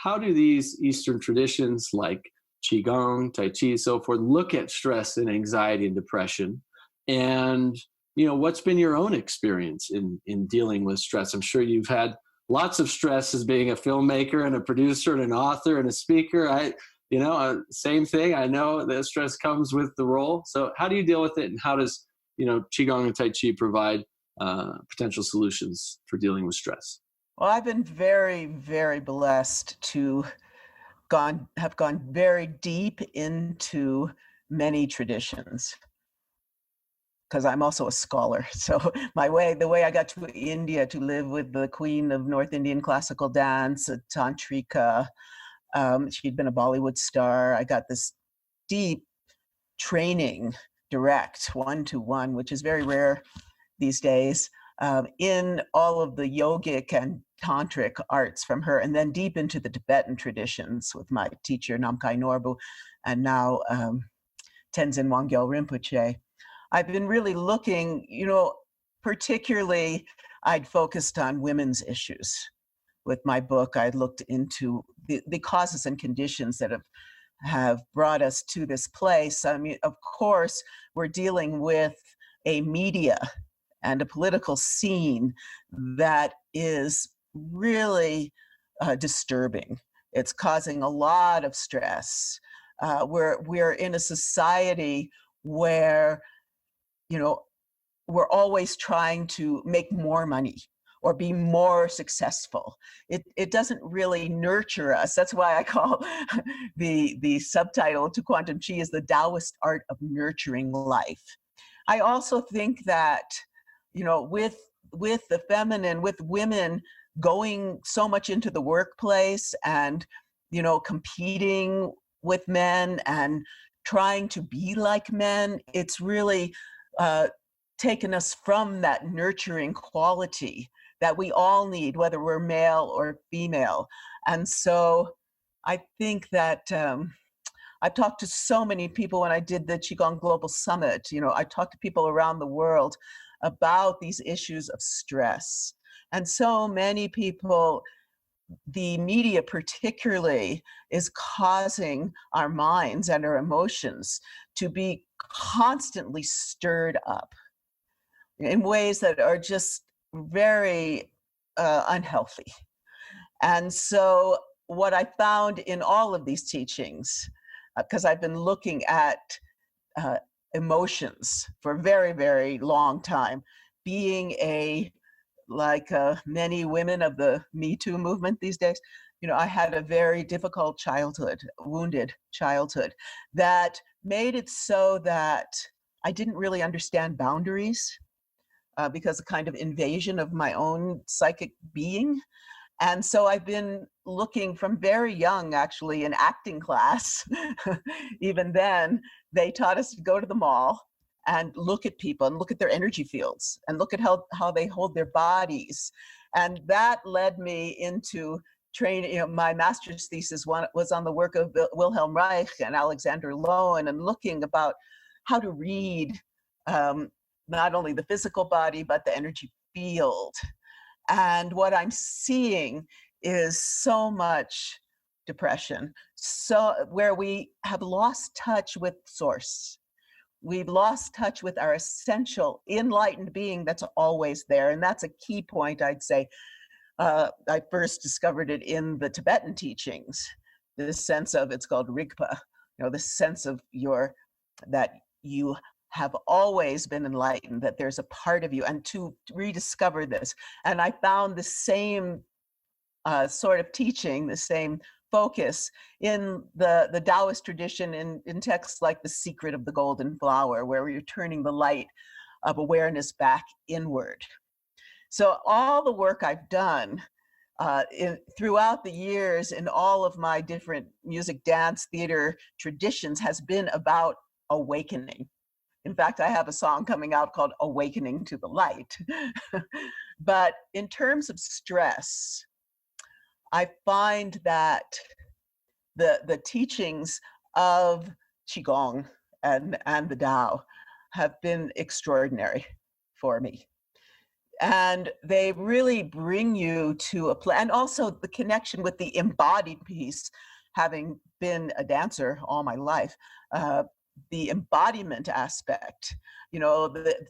how do these Eastern traditions like Qigong, Tai Chi, so forth, look at stress and anxiety and depression? And, what's been your own experience in dealing with stress? I'm sure you've had lots of stress as being a filmmaker and a producer and an author and a speaker. Same thing. I know that stress comes with the role. So how do you deal with it? And how does, Qigong and Tai Chi provide potential solutions for dealing with stress? Well, I've been very, very blessed to have gone very deep into many traditions because I'm also a scholar. So the way I got to India to live with the queen of North Indian classical dance, a tantrika, she'd been a Bollywood star. I got this deep training, direct, one-to-one, which is very rare these days, in all of the yogic and tantric arts from her, and then deep into the Tibetan traditions with my teacher, Namkhai Norbu, and now Tenzin Wangyal Rinpoche. I've been really looking, particularly I'd focused on women's issues. With my book, I looked into the causes and conditions that have brought us to this place. I mean, of course, we're dealing with a media and a political scene that is really disturbing. It's causing a lot of stress. We're in a society where, we're always trying to make more money or be more successful. It doesn't really nurture us. That's why I call the subtitle to Quantum Chi is the Taoist art of nurturing life. I also think that, with the feminine, with women going so much into the workplace and, competing with men and trying to be like men, it's really taken us from that nurturing quality that we all need, whether we're male or female. And so I think that I've talked to so many people when I did the Qigong Global Summit. I talked to people around the world about these issues of stress. And so many people, the media particularly, is causing our minds and our emotions to be constantly stirred up in ways that are just very unhealthy. And so what I found in all of these teachings, because I've been looking at emotions for a very, very long time, being like many women of the Me Too movement these days, I had a very difficult childhood, wounded childhood, that made it so that I didn't really understand boundaries because of kind of invasion of my own psychic being. And so I've been looking from very young, actually, in acting class. Even then, they taught us to go to the mall and look at people and look at their energy fields and look at how they hold their bodies. And that led me into training. My master's thesis was on the work of Wilhelm Reich and Alexander Lowen, and looking about how to read not only the physical body, but the energy field. And what I'm seeing is so much depression, so where we have lost touch with source. We've lost touch with our essential enlightened being that's always there. And that's a key point, I'd say. I first discovered it in the Tibetan teachings, this sense of, it's called Rigpa, the sense of that you have always been enlightened, that there's a part of you, and to rediscover this. And I found the same sort of teaching, the same focus in the Taoist tradition, in texts like The Secret of the Golden Flower, where you're turning the light of awareness back inward. So all the work I've done throughout the years in all of my different music, dance, theater traditions has been about awakening. In fact, I have a song coming out called Awakening to the Light. But in terms of stress, I find that the teachings of Qigong and the Tao have been extraordinary for me. And they really bring you to a place, and also the connection with the embodied piece, having been a dancer all my life, uh, the embodiment aspect,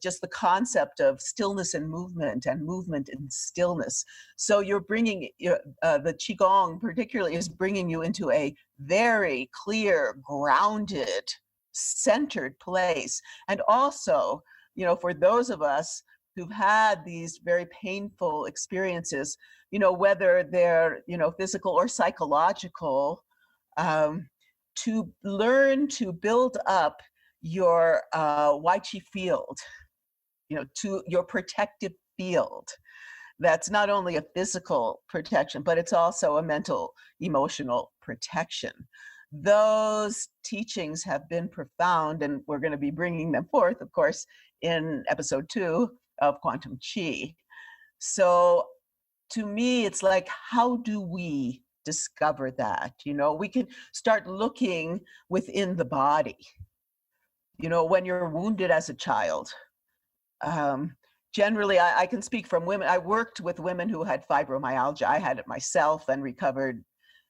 just the concept of stillness and movement and stillness. So you're bringing, the Qigong particularly is bringing you into a very clear, grounded, centered place. And also, for those of us who've had these very painful experiences, whether they're, physical or psychological, um, to learn to build up your Wai Chi field, to your protective field. That's not only a physical protection, but it's also a mental, emotional protection. Those teachings have been profound, and we're going to be bringing them forth, of course, in episode 2 of Quantum Chi. So to me, it's like, how do we discover that? We can start looking within the body. When you're wounded as a child, generally, I can speak from women. I worked with women who had fibromyalgia. I had it myself and recovered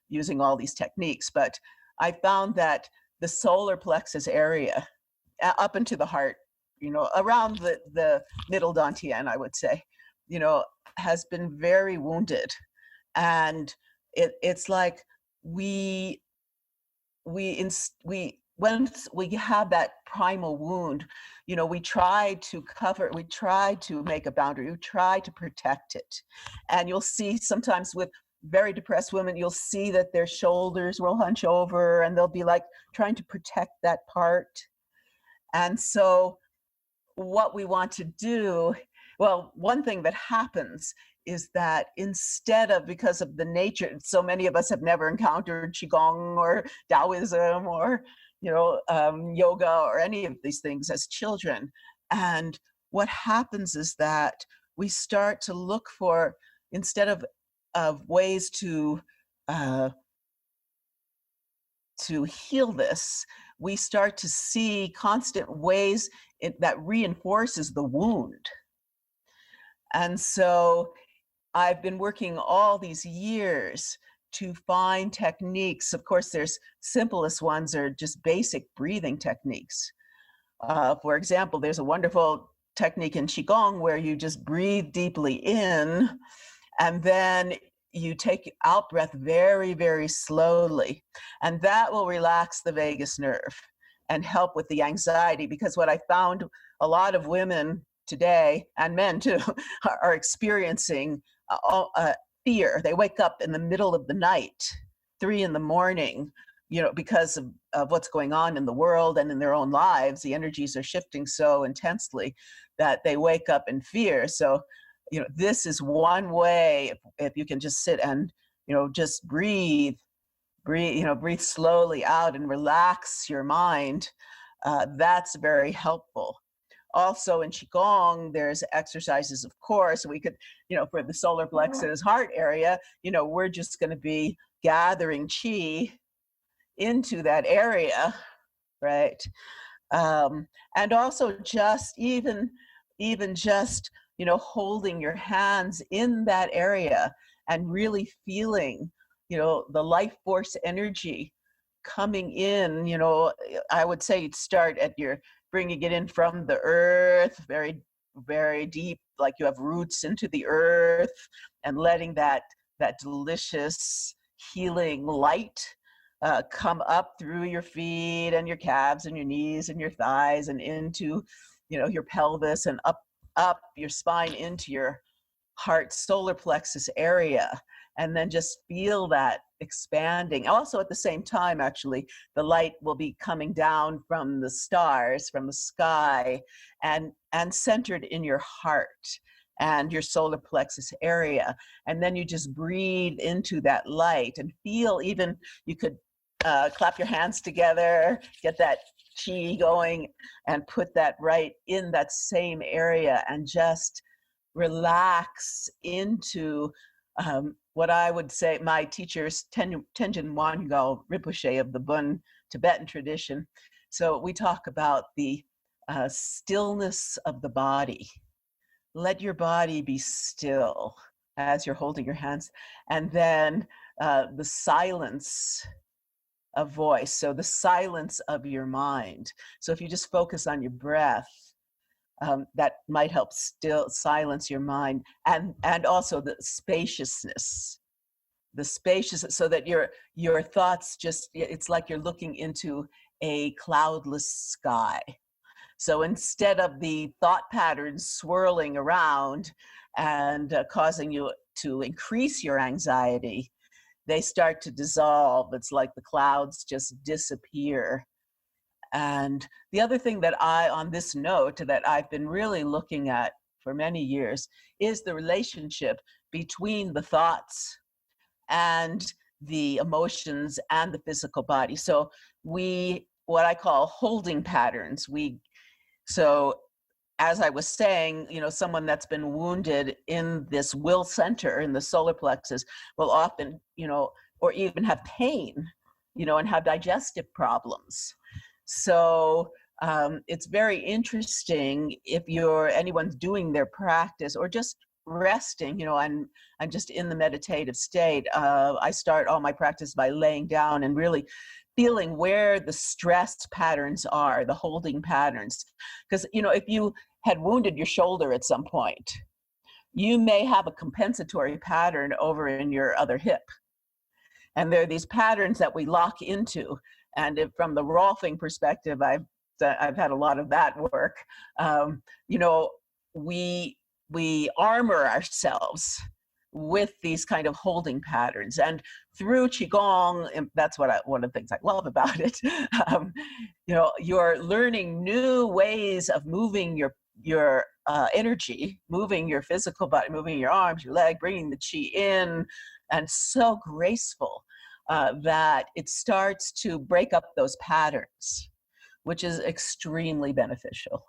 using all these techniques. But I found that the solar plexus area, up into the heart, around the middle dantian, I would say, has been very wounded. And it's like once we have that primal wound, we try to make a boundary, we try to protect it. And you'll see sometimes with very depressed women, you'll see that their shoulders will hunch over and they'll be like trying to protect that part. And so what we want to do, well, one thing that happens is that instead of, because of the nature, so many of us have never encountered Qigong or Taoism or yoga or any of these things as children. And what happens is that we start to look for, instead of ways to heal this, we start to see constant ways that reinforces the wound. And so I've been working all these years to find techniques. Of course, there's simplest ones are just basic breathing techniques. For example, there's a wonderful technique in Qigong where you just breathe deeply in, and then you take out breath very, very slowly. And that will relax the vagus nerve and help with the anxiety. Because what I found, a lot of women today, and men too, are experiencing fear. They wake up in the middle of the night, 3 a.m, because of what's going on in the world and in their own lives. The energies are shifting so intensely that they wake up in fear. So, this is one way, if you can just sit and, just breathe slowly out and relax your mind. That's very helpful. Also in Qigong, there's exercises, of course. We could, for the solar plexus heart area, we're just going to be gathering Qi into that area, right? And also just even just, holding your hands in that area and really feeling, the life force energy coming in. I would say you'd start at bringing it in from the earth, very, very deep, like you have roots into the earth, and letting that delicious healing light come up through your feet and your calves and your knees and your thighs and into, your pelvis, and up your spine into your heart solar plexus area. And then just feel that expanding. Also at the same time, actually, the light will be coming down from the stars, from the sky, and centered in your heart and your solar plexus area. And then you just breathe into that light and feel, even you could clap your hands together, get that Qi going, and put that right in that same area and just relax into what I would say, my teachers, Tenjin Wangyal Rinpoche of the Bun Tibetan tradition. So we talk about the stillness of the body, let your body be still as you're holding your hands. And then the silence of voice. So the silence of your mind. So if you just focus on your breath, that might help still silence your mind, and also the spaciousness, so that your thoughts just, it's like you're looking into a cloudless sky. So instead of the thought patterns swirling around and causing you to increase your anxiety, they start to dissolve. It's like the clouds just disappear. And the other thing that on this note, that I've been really looking at for many years is the relationship between the thoughts and the emotions and the physical body. So what I call holding patterns. So as I was saying, someone that's been wounded in this will center in the solar plexus will often, or even have pain, and have digestive problems. So it's very interesting if anyone's doing their practice or just resting, I'm just in the meditative state. I start all my practice by laying down and really feeling where the stress patterns are, the holding patterns. Because, if you had wounded your shoulder at some point, you may have a compensatory pattern over in your other hip. And there are these patterns that we lock into. And from the Rolfing perspective, I've had a lot of that work. We armor ourselves with these kind of holding patterns. And through Qigong, and that's one of the things I love about it, you're learning new ways of moving your energy, moving your physical body, moving your arms, your leg, bringing the Qi in, and so graceful that it starts to break up those patterns, which is extremely beneficial.